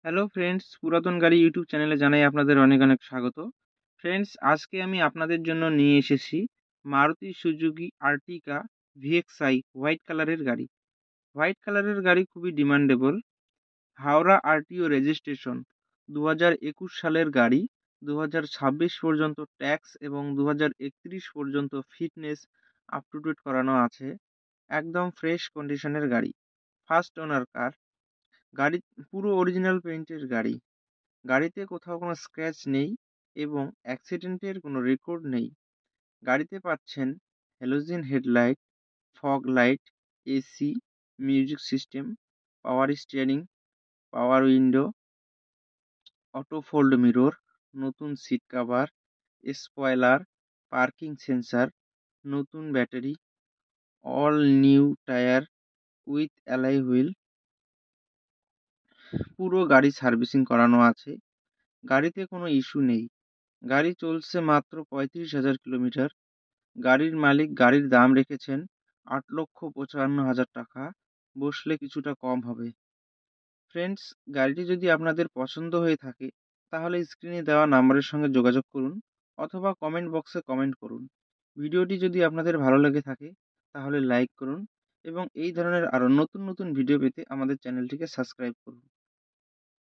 Hello friends, পুরাতন গাড়ি YouTube চ্যানেলে জানাই আপনাদের অনেক অনেক স্বাগত। ফ্রেন্ডস, আজকে আমি আপনাদের জন্য নিয়ে এসেছি মারুতি সুজুকি আর্টিকা ভিএক্সআই হোয়াইট কালারের গাড়ি। হোয়াইট কালারের গাড়ি খুবই ডিমান্ডেবল। হাওড়া আরটিও রেজিস্ট্রেশন, 2021 সালের গাড়ি। 2026 পর্যন্ত ট্যাক্স এবং 2031 পর্যন্ত ফিটনেস আপ টু ডেট করানো আছে। একদম ফ্রেশ কন্ডিশনের গাড়ি, ফার্স্ট ওনার কার। গাড়ি পুরো অরিজিনাল পেইন্টের গাড়ি। গাড়িতে কোথাও কোনো স্ক্র্যাচ নেই এবং অ্যাক্সিডেন্টের কোনো রেকর্ড নেই। গাড়িতে পাচ্ছেন halogen headlight, fog light, AC, music system, power steering, power window, auto fold mirror, নতুন seat cover, spoiler, parking sensor, নতুন battery, all new tyre with alloy wheel. পুরো গাড়ি সার্ভিসিং করানো আছে। গাড়িতে কোনো ইস্যু নেই। গাড়ি চলছে মাত্র 35,000 কিলোমিটার। গাড়ির মালিক গাড়ির দাম রেখেছেন 8,55,000 টাকা। বসলে কিছুটা কম হবে। ফ্রেন্ডস, গাড়িটি যদি আপনাদের পছন্দ হয়ে থাকে তাহলে স্ক্রিনে দেওয়া নাম্বারের সঙ্গে যোগাযোগ করুন অথবা কমেন্ট বক্সে কমেন্ট করুন। ভিডিওটি যদি আপনাদের ভালো লেগে থাকে তাহলে লাইক করুন এবং এই ধরনের আরও নতুন নতুন ভিডিও পেতে আমাদের চ্যানেলটিকে সাবস্ক্রাইব করুন।